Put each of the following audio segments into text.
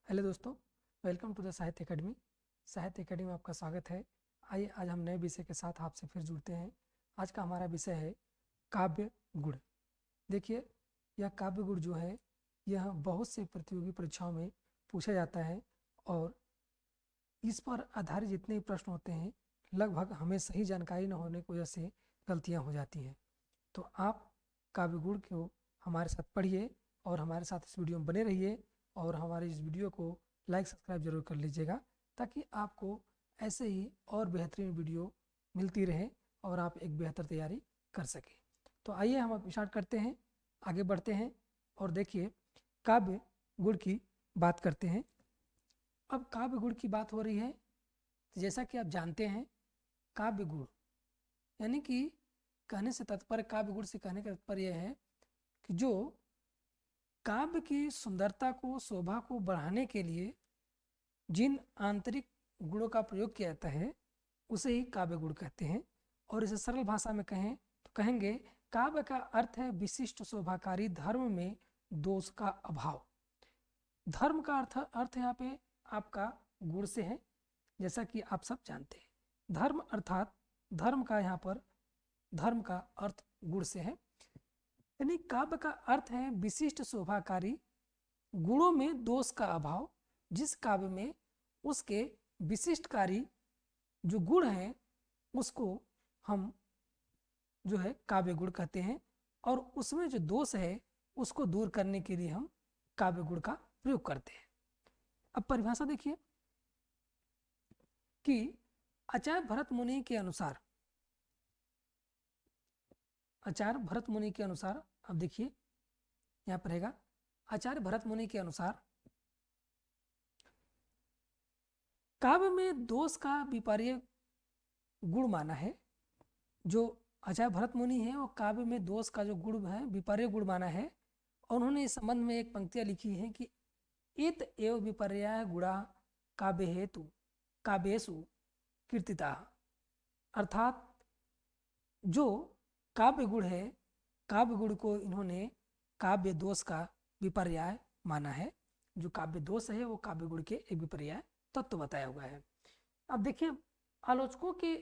Hello दोस्तों, welcome to the साहित्य academy. साहित्य अकेडमी में आपका स्वागत है। आइए आज हम नए विषय के साथ आपसे फिर जुड़ते हैं। आज का हमारा विषय है काव्य गुण। देखिए, यह काव्य गुण जो है यह बहुत से प्रतियोगी परीक्षाओं में पूछा जाता है और इस पर आधारित जितने भी प्रश्न होते हैं लगभग हमें सही जानकारी न होने की वजह से गलतियाँ हो जाती हैं। तो आप काव्य गुण को हमारे साथ पढ़िए और हमारे साथ इस वीडियो में बने रहिए और हमारे इस वीडियो को लाइक सब्सक्राइब जरूर कर लीजिएगा ताकि आपको ऐसे ही और बेहतरीन वीडियो मिलती रहे और आप एक बेहतर तैयारी कर सकें। तो आइए हम अब स्टार्ट करते हैं, आगे बढ़ते हैं और देखिए काव्य गुण की बात करते हैं। अब काव्य गुण की बात हो रही है तो जैसा कि आप जानते हैं काव्य गुण यानी कि कहने से तात्पर्य, काव्य गुण से कहने का तात्पर्य यह है कि जो काव्य की सुंदरता को, शोभा को बढ़ाने के लिए जिन आंतरिक गुणों का प्रयोग किया जाता है उसे ही काव्य गुण कहते हैं। और इसे सरल भाषा में कहें तो कहेंगे काव्य का अर्थ है विशिष्ट शोभाकारी धर्म में दोष का अभाव। धर्म का अर्थ यहाँ पे आपका गुण से है, जैसा कि आप सब जानते हैं। धर्म अर्थात धर्म का यहाँ पर धर्म का अर्थ गुण से है, यानी काव्य का अर्थ है विशिष्ट शोभाकारी गुणों में दोष का अभाव। जिस काव्य में उसके विशिष्टकारी जो गुण हैं उसको हम जो है काव्य गुण कहते हैं और उसमें जो दोष है उसको दूर करने के लिए हम काव्य गुण का प्रयोग करते हैं। अब परिभाषा देखिए कि आचार्य भरत मुनि के अनुसार, आचार्य भरत मुनि के अनुसार, अब देखिए यहाँ पर रहेगा आचार्य भरत मुनि के अनुसार काव्य में दोष का विपर्य गुण माना है। जो आचार्य भरत मुनि है वो काव्य में दोष का जो गुण है विपर्य गुण माना है और उन्होंने इस संबंध में एक पंक्तियां लिखी है कि इत एव विपर्य गुणा काव्य हेतु काव्येषु कीर्तिता। अर्थात जो काव्य गुण है, काव्य गुण को इन्होंने काव्य दोष का विपर्याय माना है। जो काव्य दोष है वो काव्य गुण के एक विपर्याय तत्व बताया हुआ है। अब देखिए आलोचकों के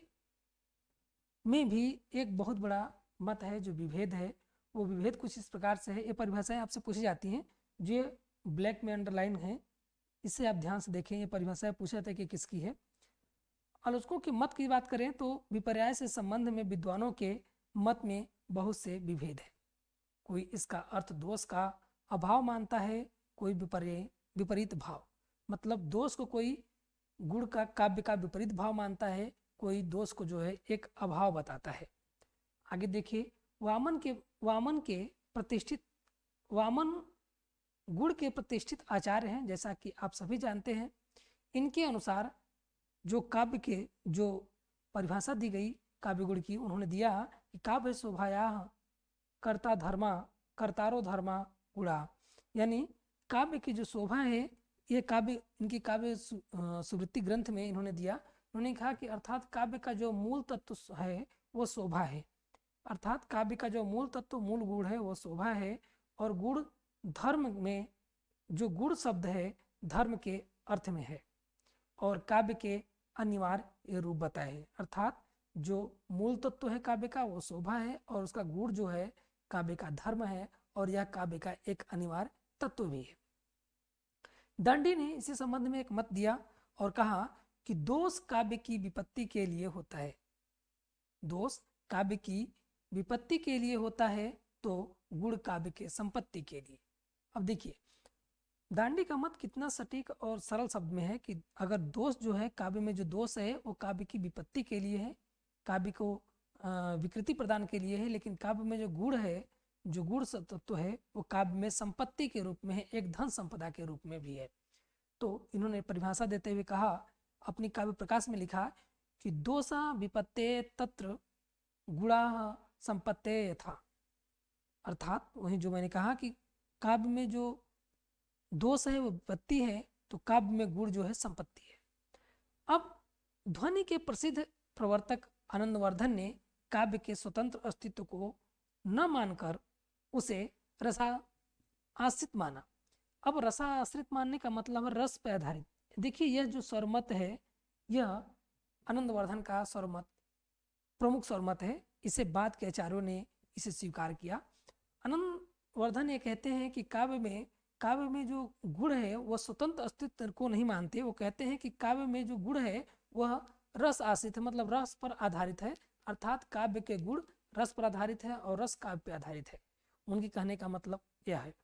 में भी एक बहुत बड़ा मत है, जो विभेद है वो विभेद कुछ इस प्रकार से है। ये परिभाषाएं आपसे पूछी जाती हैं जो ब्लैक में अंडरलाइन है, इससे आप ध्यान से देखें। ये परिभाषाएं पूछा जाता है कि किसकी है। आलोचकों के मत की बात करें तो विपर्याय से संबंध में विद्वानों के मत में बहुत से विभेद है। कोई इसका अर्थ दोष का अभाव मानता है, कोई विपरीत भाव, मतलब दोष को कोई गुण का काव्य का विपरीत भाव मानता है, कोई दोष को जो है एक अभाव बताता है। आगे देखिए वामन गुण के प्रतिष्ठित आचार्य हैं, जैसा कि आप सभी जानते हैं। इनके अनुसार जो काव्य के जो परिभाषा दी गई काव्य गुण की, उन्होंने दिया कि काव्य शोभाया कर्तारो धर्मा गुणा, यानी काव्य की जो शोभा है ये काव्य, इनकी काव्य सुवृत्ति ग्रंथ में इन्होंने दिया। उन्होंने कहा कि अर्थात काव्य का जो मूल तत्व है वो शोभा है, अर्थात काव्य का जो मूल तत्व, मूल गुण है वो शोभा है और गुण धर्म में, जो गुण शब्द है धर्म के अर्थ में है और काव्य के अनिवार्य रूप बताए हैं। अर्थात जो मूल तत्व है काव्य का वो शोभा है और उसका गुण जो है काव्य का धर्म है और यह काव्य का एक अनिवार्य तत्व भी है। दंडी ने इसी संबंध में एक मत दिया और कहा कि दोष काव्य की विपत्ति के लिए होता है, दोष काव्य की विपत्ति के लिए होता है तो गुण काव्य के संपत्ति के लिए। अब देखिए दांडी का मत कितना सटीक और सरल शब्द में है कि अगर दोष जो है काव्य में, जो दोष है वो काव्य की विपत्ति के लिए है, काव्य को विकृति प्रदान के लिए है, लेकिन काव्य में जो गुण है, जो गुण तत्व है वो काव्य में संपत्ति के रूप में है, एक धन संपदा के रूप में भी है। तो इन्होंने परिभाषा देते हुए कहा, अपनी काव्य प्रकाश में लिखा कि दोषा विपत्ते तत्र गुणा संपत्ते यथा। अर्थात वही जो मैंने कहा कि काव्य में जो दोष है वो विपत्ति है तो काव्य में गुण जो है संपत्ति है। अब ध्वनि के प्रसिद्ध प्रवर्तक आनंदवर्धन ने काव्य के स्वतंत्र अस्तित्व को न मानकर उसे रसा आश्रित माना। अब रसाश्रित मानने का मतलब है रस पे आधारित। देखिए यह जो स्वरमत है यह आनंदवर्धन का स्वरमत प्रमुख स्वरमत है, इसे बाद के आचार्यों ने इसे स्वीकार किया। आनंदवर्धन ये कहते हैं कि काव्य में जो गुण है वह स्वतंत्र अस्तित्व को नहीं मानते। वो कहते हैं कि काव्य में जो गुण है वह रस आश्रित है, मतलब रस पर आधारित है, अर्थात काव्य के गुण रस पर आधारित है और रस काव्य पर आधारित है। उनके कहने का मतलब यह है।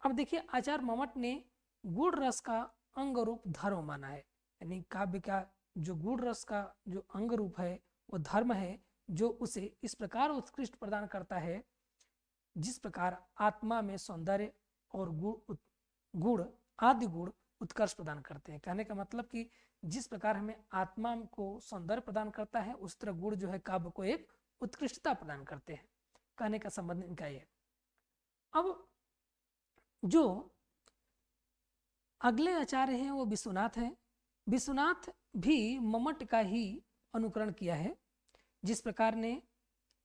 अब देखिए आचार्य मम्मट ने गुण रस का अंग रूप धर्म माना है, यानी काव्य का जो गुण रस का जो अंग रूप है वो धर्म है, जो उसे इस प्रकार उत्कृष्ट प्रदान करता है जिस प्रकार आत्मा में सौंदर्य और गुण आदि गुण उत्कर्ष प्रदान करते हैं। कहने का मतलब कि जिस प्रकार हमें आत्मा को सौंदर्य प्रदान करता है उस तरह गुण जो है काव्य को एक उत्कृष्टता प्रदान करते हैं। कहने का संबंध इनका ये। अब जो अगले आचार्य हैं वो विश्वनाथ हैं। विश्वनाथ भी मम्मट का ही अनुकरण किया है। जिस प्रकार ने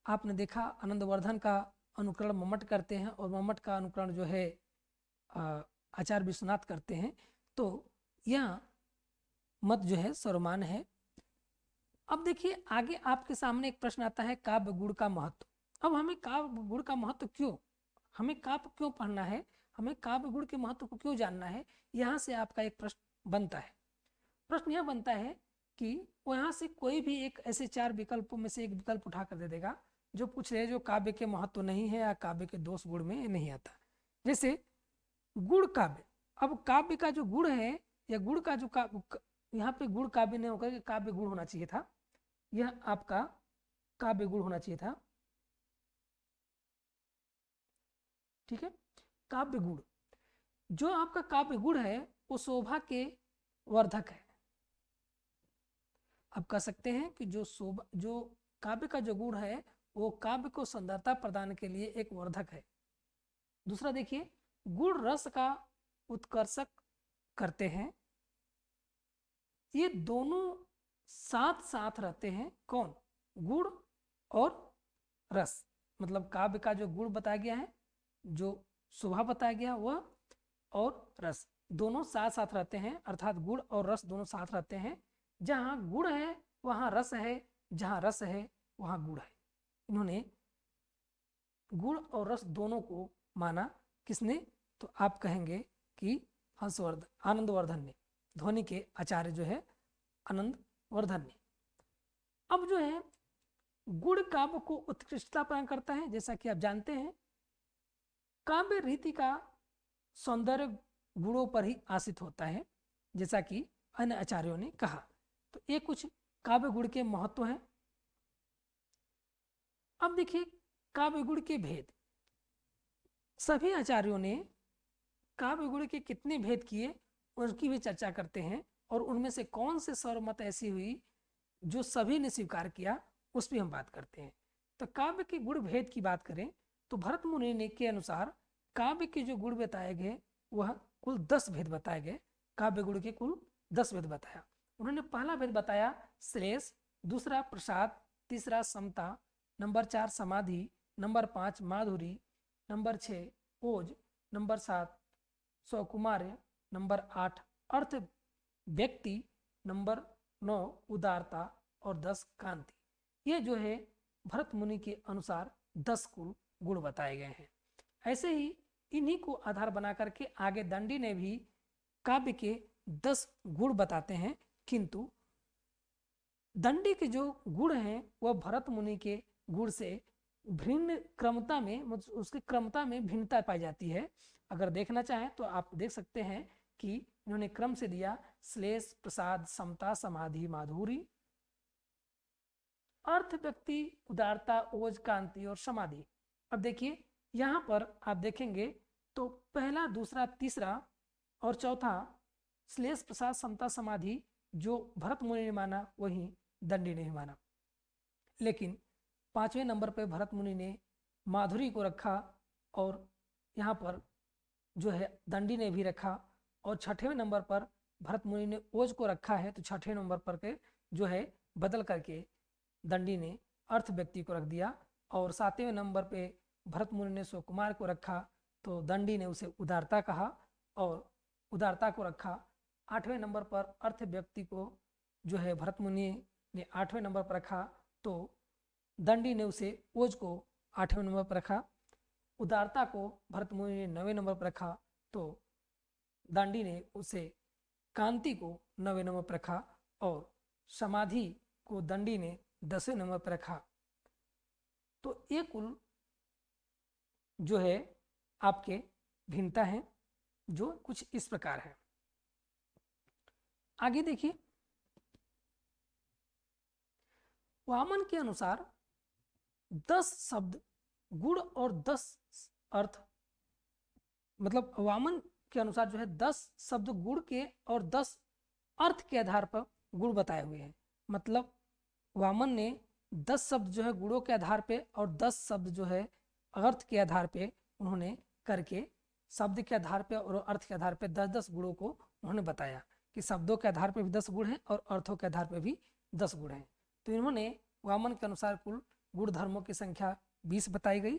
आपने देखा आनंदवर्धन का अनुकरण मम्मट करते हैं और मम्मट का अनुकरण जो है आचार्य विश्वनाथ करते हैं, तो यह मत जो है सर्वमान्य है। अब देखिए आगे आपके सामने एक प्रश्न आता है काव्य गुण का महत्व। अब हमें काव्य गुण का महत्व क्यों, हमें काव्य क्यों पढ़ना है, हमें काव्य गुण के महत्व को क्यों जानना है, यहाँ से आपका एक प्रश्न बनता है। प्रश्न यह बनता है कि वो यहाँ से कोई भी एक ऐसे 4 विकल्पों में से एक विकल्प उठा कर दे देगा जो पूछ रहे जो काव्य के महत्व नहीं है या काव्य के दोष गुण में नहीं आता। जैसे गुण काव्य, अब काव्य का जो गुण है या गुण का जो यहाँ पे गुण काव्य नहीं होकर काव्य गुण होना चाहिए था, यह आपका काव्य गुण होना चाहिए था। ठीक है, काव्य गुण, जो आपका काव्य गुण है वो शोभा के वर्धक है। आप कह सकते हैं कि जो काव्य का जो गुण है वो काव्य को सुंदरता प्रदान के लिए एक वर्धक है। दूसरा देखिए गुण रस का उत्कर्षक करते हैं। ये दोनों साथ साथ रहते हैं, कौन, गुण और रस, मतलब काव्य का जो गुण बताया गया है, जो शोभा बताया गया वह और रस दोनों साथ साथ रहते हैं, अर्थात गुण और रस दोनों साथ रहते हैं। जहाँ गुण है वहाँ रस है, जहाँ रस है वहाँ गुण है। इन्होंने गुण और रस दोनों को माना। किसने, तो आप कहेंगे कि आनंदवर्धन ने, ध्वनि के आचार्य जो है आनंदवर्धन ने। अब जो है गुण काव्य को उत्कृष्टता प्रदान करता है। जैसा कि आप जानते हैं काव्य रीति का सौंदर्य गुणों पर ही आश्रित होता है, जैसा कि अन्य आचार्यों ने कहा। तो ये कुछ काव्य गुण के महत्व हैं। अब देखिए काव्य गुण के भेद, सभी आचार्यों ने काव्य गुण के कितने भेद किए उनकी भी चर्चा करते हैं, और उनमें से कौन से सर्वमत ऐसी हुई जो सभी ने स्वीकार किया उस पर हम बात करते हैं। तो काव्य के गुण भेद की बात करें तो भरत मुनि ने के अनुसार काव्य के जो गुण बताए गए वह कुल 10 भेद बताए गए। काव्य गुण के कुल 10 भेद बताया। उन्होंने पहला भेद बताया श्लेष, दूसरा प्रसाद, तीसरा समता, नंबर 4 समाधि, नंबर 5 माधुरी, नंबर 6 ओज, नंबर 7 सौकुमार्य, नंबर 8 अर्थ व्यक्ति, नंबर 9 उदारता और 10 कांति। ये जो है भरत मुनि के अनुसार 10 कुल गुण बताए गए हैं। ऐसे ही इन्हीं को आधार बना करके आगे दंडी ने भी काव्य के 10 गुण बताते हैं, किंतु दंडी के जो गुण हैं वह भरत मुनि के गुण से भिन्न क्रमता में, उसकी क्रमता में भिन्नता पाई जाती है। अगर देखना चाहें तो आप देख सकते हैं कि इन्होंने क्रम से दिया श्लेष, प्रसाद, समता, समाधि, माधुरी, अर्थ व्यक्ति, उदारता, ओज, कांति और समाधि। अब देखिए यहाँ पर आप देखेंगे तो पहला, दूसरा, तीसरा और चौथा श्लेष, प्रसाद, समता, समाधि जो भरत मुनि ने माना वही दंडी ने माना। लेकिन 5वें नंबर पर भरत मुनि ने माधुरी को रखा और यहाँ पर जो है दंडी ने भी रखा, और 6वें नंबर पर भरत मुनि ने ओज को रखा है। तो 6वें नंबर पर के जो है बदल करके दंडी ने अर्थ व्यक्ति को रख दिया, और 7वें नंबर पे भरत मुनि ने सुकुमार को रखा तो दंडी ने उसे उदारता कहा, और उदारता को रखा। 8वें नंबर पर अर्थ व्यक्ति को जो है भरत मुनि ने 8वें नंबर पर रखा, तो दंडी ने उसे ओज को 8वें नंबर पर रखा। उदारता को भरत मुनि ने 9वें नंबर पर रखा, तो दांडी ने उसे कांति को 9वें नंबर पर रखा, और समाधि को दंडी ने 10वें नंबर पर रखा। तो ये कुल जो है आपके भिन्नता है, जो कुछ इस प्रकार है। आगे देखिए, वामन के अनुसार 10 शब्द गुण और 10 अर्थ, मतलब वामन के अनुसार जो है 10 शब्द गुण के और 10 अर्थ के आधार पर गुण बताए हुए हैं। मतलब वामन ने 10 शब्द जो है गुणों के आधार पे और 10 शब्द जो है अर्थ के आधार पे उन्होंने करके, शब्द के आधार पे और अर्थ के आधार पे 10-10 गुणों को उन्होंने बताया कि शब्दों के आधार पे भी 10 गुण हैं और अर्थों के आधार पे भी 10 गुण हैं। तो इन्होंने वामन के अनुसार कुल गुण धर्मों की संख्या 20 बताई गई।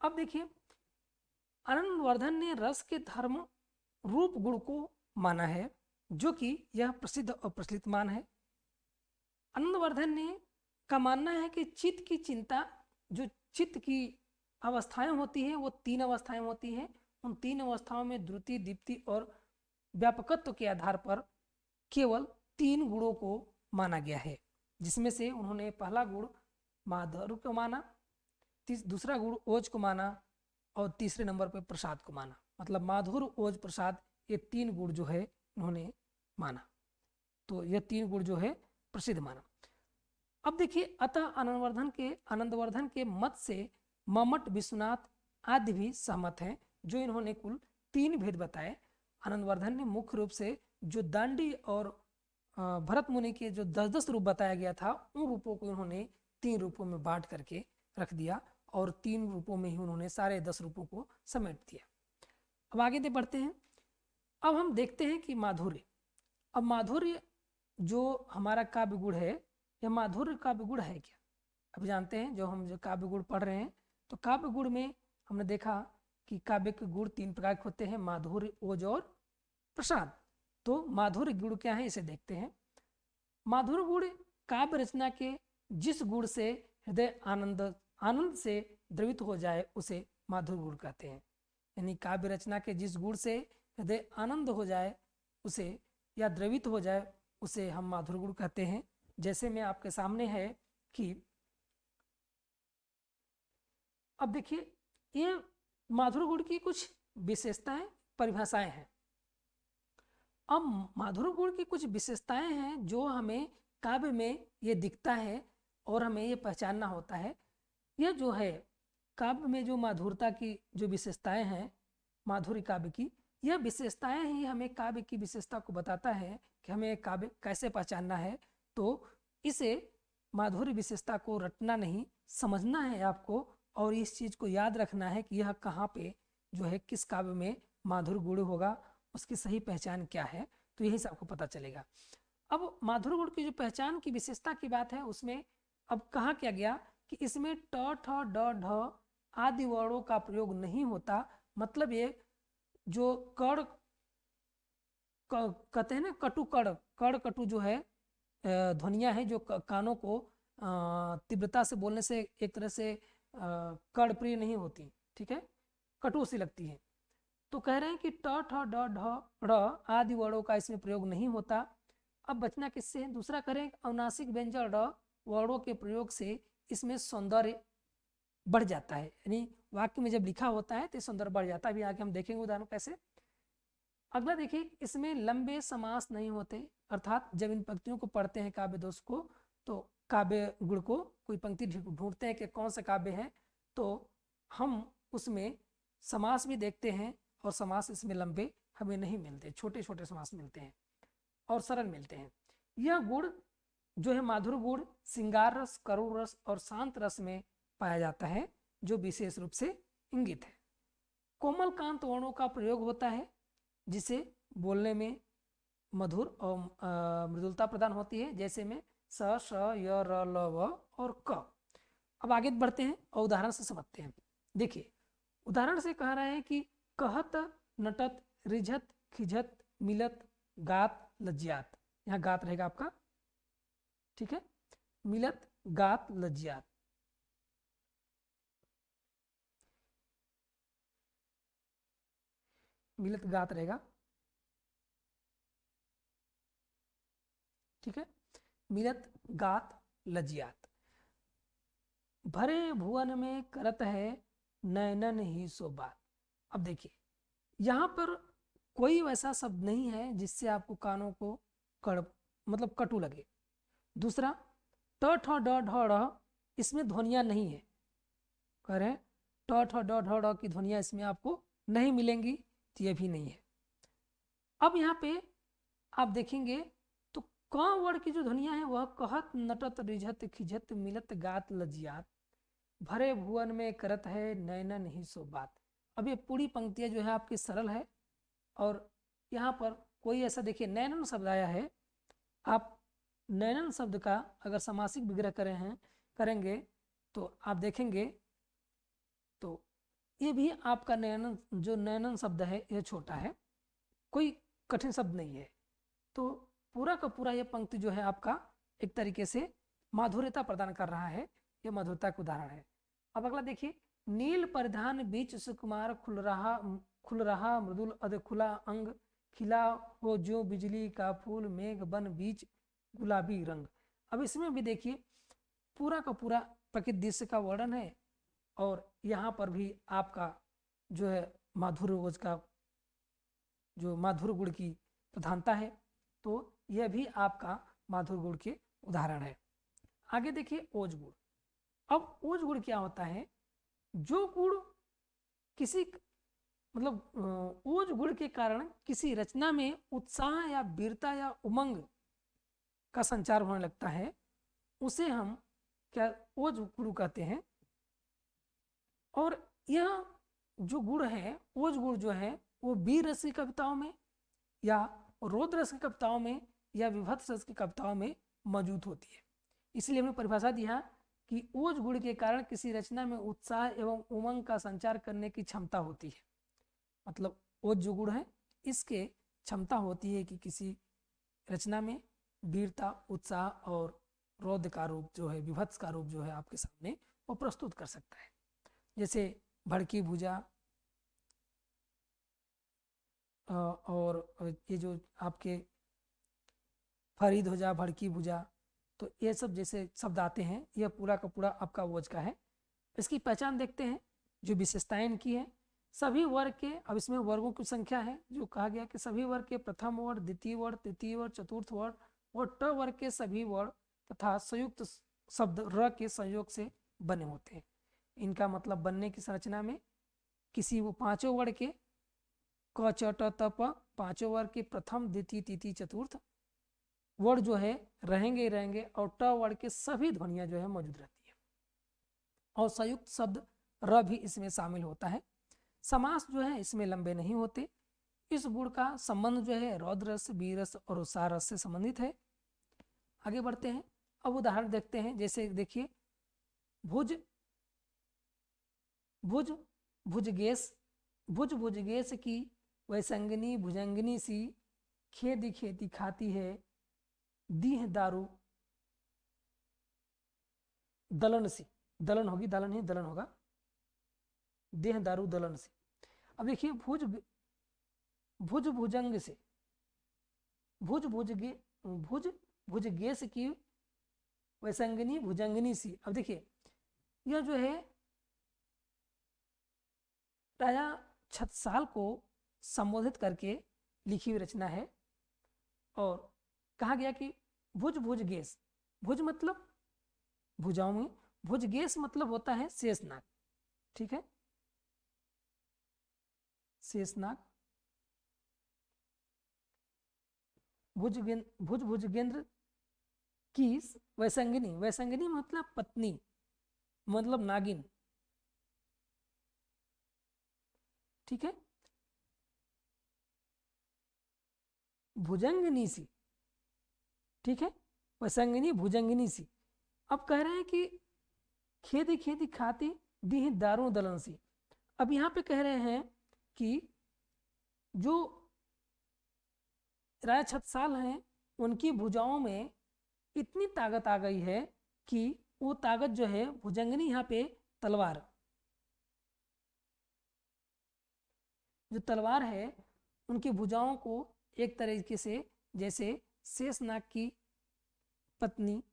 अब देखिए, आनंदवर्धन ने रस के धर्म रूप गुण को माना है, जो कि यह प्रसिद्ध और प्रचलित मान है। आनंदवर्धन ने का मानना है कि चित्त की चिंता, जो चित्त की अवस्थाएं होती हैं वो 3 अवस्थाएं होती हैं। उन 3 अवस्थाओं में द्रुति, दीप्ति और व्यापकत्व के आधार पर केवल 3 गुणों को माना गया है, जिसमें से उन्होंने पहला गुण माधुर्य को माना, दूसरा गुण ओज को माना और तीसरे नंबर पर प्रसाद को माना। मतलब माधुर्य, ओज, प्रसाद, ये 3 गुण जो है उन्होंने माना। तो ये 3 गुण जो है प्रसिद्ध माना। अब देखिए, अतः आनंदवर्धन के मत से मम्मट, विश्वनाथ आदि भी सहमत हैं, जो इन्होंने कुल 3 भेद बताए। आनंदवर्धन ने मुख्य रूप से जो दांडी और भरत मुनि के जो 10-10 रूप बताया गया था, उन रूपों को इन्होंने 3 रूपों में बांट करके रख दिया और 3 रूपों में ही उन्होंने सारे 10 रूपों को समेट दिया। अब आगे बढ़ते हैं। अब हम देखते हैं कि माधुर्य। अब माधुर्य जो हमारा काव्य गुण है, यह माधुर्य काव्य गुण है क्या? अब जानते हैं, जो हम काव्य गुण पढ़ रहे हैं, तो काव्य गुण में हमने देखा कि काव्य के गुण 3 प्रकार के होते हैं, माधुर्य, ओज और प्रसाद। तो माधुर्य गुण क्या है, इसे देखते हैं। माधुर्य गुण काव्य रचना के जिस गुण से हृदय आनंद से द्रवित हो जाए उसे माधुर्य गुण कहते हैं। यानी काव्य रचना के जिस गुण से हृदय आनंद हो जाए उसे, या द्रवित हो जाए उसे हम माधुर्य गुण कहते हैं। जैसे में आपके सामने है कि अब देखिए, ये माधुर्य गुण की कुछ विशेषताएं, परिभाषाएं हैं। अब माधुर्य गुण की कुछ विशेषताएं हैं जो हमें काव्य में ये दिखता है और हमें ये पहचानना होता है। यह जो है काव्य में जो माधुरता की जो विशेषताएं हैं, माधुर्य काव्य की, यह विशेषताएं ही हमें काव्य की विशेषता को बताता है कि हमें काव्य कैसे पहचानना है। तो इसे माधुर्य विशेषता को रटना नहीं, समझना है आपको, और इस चीज़ को याद रखना है कि यह कहाँ पे जो है किस काव्य में माधुर्य गुण होगा, उसकी सही पहचान क्या है, तो यही से आपको पता चलेगा। अब माधुर्य गुण की जो पहचान की विशेषता की बात है, उसमें अब कहा क्या गया कि इसमें ट, ठ, ड, ढ आदि वर्णों का प्रयोग नहीं होता। मतलब ये जो कड़ कहते हैं ना, कटु कड़ कटु जो है ध्वनियाँ हैं, जो कानों को तीव्रता से बोलने से एक तरह से कर्णप्रिय नहीं होती, ठीक है, कटु सी लगती है। तो कह रहे हैं कि ट, ठ, ड, ढ, ड़ आदि वर्णों का इसमें प्रयोग नहीं होता। अब बचना किससे है? दूसरा करें, अनुनासिक व्यंजन ड वर्णों के प्रयोग से इसमें सौंदर्य बढ़ जाता है। यानी वाक्य में जब लिखा होता है तो सौंदर्य बढ़ जाता है। अभी आगे हम देखेंगे उदाहरण कैसे। अगला देखिए, इसमें लंबे समास नहीं होते, अर्थात जब इन पंक्तियों को पढ़ते हैं काव्य दोष को, तो काव्य गुण को कोई पंक्ति ढूंढते हैं कि कौन सा काव्य है, तो हम उसमें समास भी देखते हैं और समास इसमें लंबे हमें नहीं मिलते, छोटे छोटे समास मिलते हैं और सरल मिलते हैं। यह गुण जो है माधुर्य गुण श्रृंगार रस, करुण रस और शांत रस में पाया जाता है, जो विशेष रूप से इंगित है। कोमल कांत वर्णों का प्रयोग होता है, जिसे बोलने में मधुर और मृदुलता प्रदान होती है, जैसे में स, श, य, र, ल, व और क। अब आगे बढ़ते हैं और उदाहरण से समझते हैं। देखिए, उदाहरण से कह रहे हैं कि कहत नटत रिझत खिझत मिलत गात लज्जात, यहाँ गात रहेगा आपका, ठीक है। मिलत गात लज्जात, मिलत गात रहेगा, ठीक है। मिलत गात लज्जात, भरे भुवन में करत है नैनन ही सो बात। अब देखिए यहाँ पर कोई वैसा शब्द नहीं है जिससे आपको कानों को मतलब कटु लगे। दूसरा ट ठ ड ढ ढ़, इसमें ध्वनियाँ नहीं है, कह रहे हैं ट ठ ड ढ ढ़ की ध्वनियाँ इसमें आपको नहीं मिलेंगी, तो ये भी नहीं है। अब यहाँ पे आप देखेंगे तो क वर्ड की जो ध्वनियाँ हैं वह कहत नटत रिझत खिझत मिलत गात लज्जात, भरे भुवन में करत है नैनन ही सो बात। अब ये पूरी पंक्तियाँ जो है आपकी सरल है, और यहाँ पर कोई ऐसा देखिए नैनन शब्द आया है, आप नैनन शब्द का अगर समासिक विग्रह करेंगे तो आप देखेंगे तो ये भी आपका नैनन, जो नैनन शब्द है ये छोटा है, कोई कठिन शब्द नहीं है। तो पूरा का पूरा ये पंक्ति जो है आपका एक तरीके से माधुर्यता प्रदान कर रहा है, ये मधुरता का उदाहरण है। अब अगला देखिए, नील परिधान बीच सुकुमार खुल रहा मृदुल अध खुला अंग, खिला हो जो बिजली का फूल मेघ बन बीच गुलाबी रंग। अब इसमें भी देखिए पूरा का पूरा प्रकृति दृश्य का वर्णन है, और यहाँ पर भी आपका जो है माधुर्य ओज का जो माधुर्य गुण की प्रधानता है, तो यह भी आपका माधुर्य गुण के उदाहरण है। आगे देखिए ओज गुण। अब ओज गुण क्या होता है, जो गुण किसी मतलब ओज गुण के कारण किसी रचना में उत्साह या वीरता या उमंग का संचार होने लगता है, उसे हम क्या ओज गुण कहते हैं। और यह जो गुण है, ओज गुण जो है वो वीर रस की कविताओं में या रौद्र रस की कविताओं में या विभत्स रस की कविताओं में मौजूद होती है। इसलिए हमने परिभाषा दिया कि ओज गुण के कारण किसी रचना में उत्साह एवं उमंग का संचार करने की क्षमता होती है। मतलब ओज जो गुण है इसके क्षमता होती है कि किसी रचना में वीरता, उत्साह और रौद्र का रूप जो है, विभत्स का रूप जो है आपके सामने वो प्रस्तुत कर सकता है। जैसे भड़की भुजा और ये जो आपके फरीद हो जा, भड़की भुजा, तो ये सब जैसे शब्द आते हैं, यह पूरा का पूरा आपका ओज का है। इसकी पहचान देखते हैं, जो विशेषताएं इनकी है। सभी वर्ग के, अब इसमें वर्गों की संख्या है जो कहा गया कि सभी वर्ग के प्रथम वर्ण, द्वितीय वर्ण, तृतीय वर्ण, चतुर्थ वर्ण और ट वर्ग के सभी वर्ण तथा संयुक्त शब्द र के संयोग से बने होते हैं। इनका मतलब बनने की संरचना में किसी वो पांचों वर्ण के क च ट त प, पांचों वर्ग के प्रथम द्वितीय तृतीय चतुर्थ वर्ण जो है रहेंगे ही रहेंगे, और ट वर्ण के सभी ध्वनियां जो है मौजूद रहती है, और संयुक्त शब्द र भी इसमें शामिल होता है। समास जो है इसमें लंबे नहीं होते। इस गुण का संबंध जो है रौद्र रस, वीर रस और उत्साह रस से संबंधित है। आगे बढ़ते हैं, अब उदाहरण देखते हैं। जैसे देखिए भुज भुज भुजगेश, भुज भुजगेश की वैसंगिनी भुजंगिनी सी, खेती खेती खाती है दीह दारू दलन सी, दलन होगी, दलन ही दलन होगा, देह दारू दलन से। अब देखिए भुज भुज भुजंग से, भुज भुजगेश की वैसंगिनी भुजंगिनी सी। अब देखिए यह जो है राजा छत्रसाल को संबोधित करके लिखी हुई रचना है, और कहा गया कि भुज भुजगेश, भुज मतलब भुजाओं में, भुजगेश मतलब होता है शेषनाग, ठीक है, शेषनाग। भुज भुजगेंद्र की वैसंगिनी, वैसंगिनी मतलब पत्नी, मतलब नागिन, ठीक है। भुजंगिनी सी, ठीक है, वैसंगिनी भुजंगिनी सी। अब कह रहे हैं कि खेती खेती खाती दीह दारू दलन सी। अब यहाँ पे कह रहे हैं कि जो राजा छत्रसाल हैं उनकी भुजाओं में इतनी ताकत आ गई है कि वो ताकत जो है भुजंगनी, यहाँ पे तलवार, जो तलवार है उनकी भुजाओं को एक तरीके से जैसे शेषनाग की पत्नी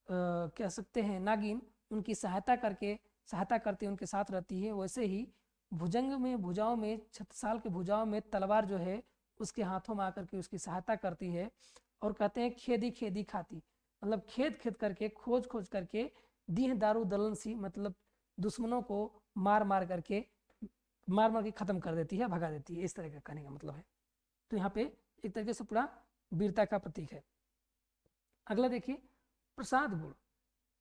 कह सकते हैं नागिन उनकी सहायता करती उनके साथ रहती है, वैसे ही भुजंग में भुजाओं में छत्रसाल के भुजाओं में तलवार जो है उसके हाथों में आकर के उसकी सहायता करती है। और कहते हैं खेदी खेदी खाती, मतलब खेद खेद करके खोज खोज करके दीह दारू दलन सी, मतलब दुश्मनों को मार मार के ख़त्म कर देती है, भगा देती है, इस तरह का कहने का मतलब है। तो यहाँ पे एक तरीके से पूरा वीरता का प्रतीक है। अगला देखिए, प्रसाद गुण।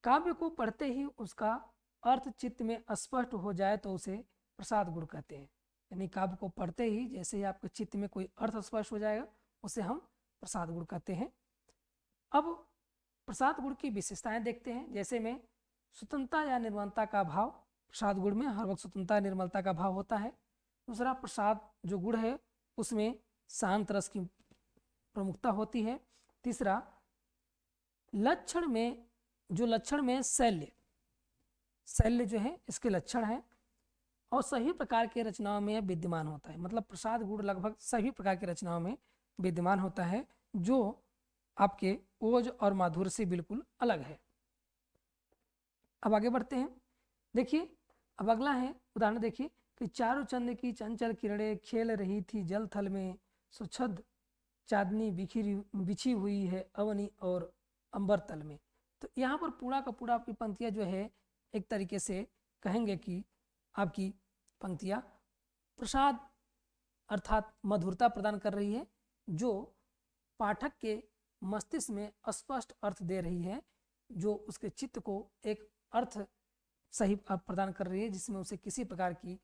काव्य को पढ़ते ही उसका अर्थ चित्त में स्पष्ट हो जाए तो उसे प्रसाद गुण कहते हैं। यानी काव्य को पढ़ते ही जैसे ही आपके चित्त में कोई अर्थ स्पष्ट हो जाएगा उसे हम प्रसाद गुण कहते हैं। अब प्रसाद गुण की विशेषताएं देखते हैं। जैसे में स्वतंत्रता या निर्मलता का भाव, प्रसाद गुण में हर वक्त स्वतंत्रता निर्मलता का भाव होता है। दूसरा, प्रसाद जो गुण है उसमें शांत रस की प्रमुखता होती है। तीसरा, लक्षण में शैल्य जो है इसके लक्षण है और सभी प्रकार के रचनाओं में विद्यमान होता है। मतलब प्रसाद गुण लगभग सभी प्रकार की रचनाओं में विद्यमान होता है जो आपके ओज और माधुर्य से बिल्कुल अलग है। अब आगे बढ़ते हैं। देखिए अब अगला है उदाहरण, देखिए कि चारु चंद की चंचल किरणें खेल रही थी जल थल में, सुछद चांदनी बिछी हुई है अवनी और अंबर तल में। तो यहाँ पर पूरा का पूरा आपकी पंक्तियाँ जो है एक तरीके से कहेंगे कि आपकी पंक्तियाँ प्रसाद अर्थात मधुरता प्रदान कर रही है, जो पाठक के मस्तिष्क में स्पष्ट अर्थ दे रही है, जो उसके चित्त को एक अर्थ सही प्रदान कर रही है जिसमें उसे किसी प्रकार की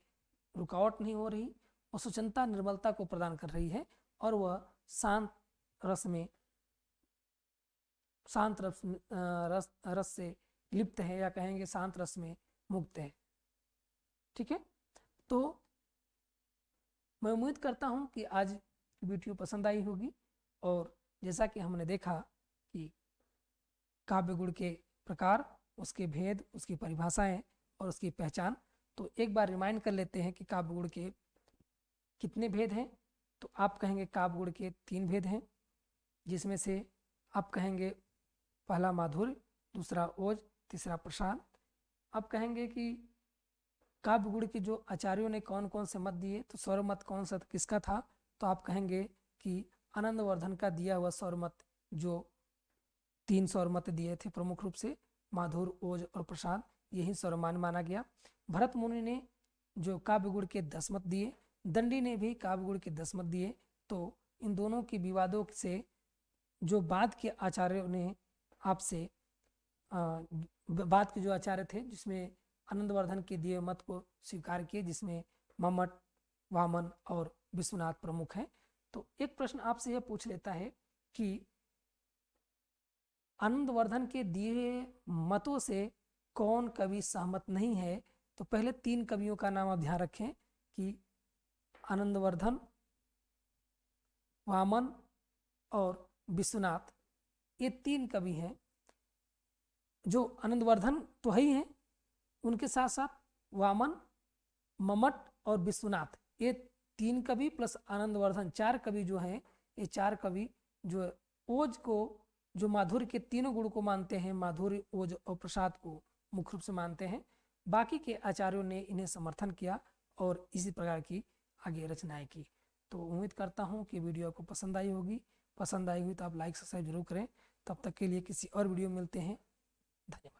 रुकावट नहीं हो रही और स्वच्छता निर्मलता को प्रदान कर रही है और वह शांत रस से लिप्त है या कहेंगे शांत रस में मुक्त है। ठीक है, तो मैं उम्मीद करता हूँ कि आज वीडियो पसंद आई होगी और जैसा कि हमने देखा कि काव्य गुण के प्रकार, उसके भेद, उसकी परिभाषाएं और उसकी पहचान, तो एक बार रिमाइंड कर लेते हैं कि काव्य गुण के कितने भेद हैं। तो आप कहेंगे काव्य गुण के 3 भेद हैं, जिसमें से आप कहेंगे पहला माधुर्य, दूसरा ओज, तीसरा प्रसाद। आप कहेंगे कि काव्य गुण के जो आचार्यों ने कौन कौन से मत दिए, तो स्वरमत कौन सा किसका था, तो आप कहेंगे कि आनंदवर्धन का दिया हुआ स्वरमत, जो 3 स्वरमत दिए थे प्रमुख रूप से माधुर, ओज और प्रसाद, यही स्वरमान माना गया। भरत मुनि ने जो काव्य गुण के 10 मत दिए, दंडी ने भी काव्य गुण के 10 मत दिए। तो इन दोनों के विवादों से जो बाद के आचार्यों ने आपसे बाद के जो आचार्य थे जिसमें आनंदवर्धन के दिए मत को स्वीकार किए, जिसमें मम्मट, वामन और विश्वनाथ प्रमुख हैं। तो एक प्रश्न आपसे यह पूछ लेता है कि आनंदवर्धन के दिए मतों से कौन कवि सहमत नहीं है। तो पहले 3 कवियों का नाम आप ध्यान रखें कि आनंदवर्धन, वामन और विश्वनाथ, ये 3 कवि हैं। जो आनंदवर्धन तो है ही हैं, उनके साथ साथ वामन, मम्मट और विश्वनाथ, ये 3 कवि प्लस आनंदवर्धन 4 कवि जो हैं, ये 4 कवि जो ओज को, जो माधुर्य के तीनों गुण को मानते हैं, माधुर्य, ओज और प्रसाद को मुख्य रूप से मानते हैं। बाकी के आचार्यों ने इन्हें समर्थन किया और इसी प्रकार की आगे रचनाएं की। तो उम्मीद करता हूँ कि वीडियो आपको पसंद आई होगी। पसंद आई हुई तो आप लाइक सब्सक्राइब जरूर करें। तब तक के लिए किसी और वीडियो में मिलते हैं। धन्यवाद।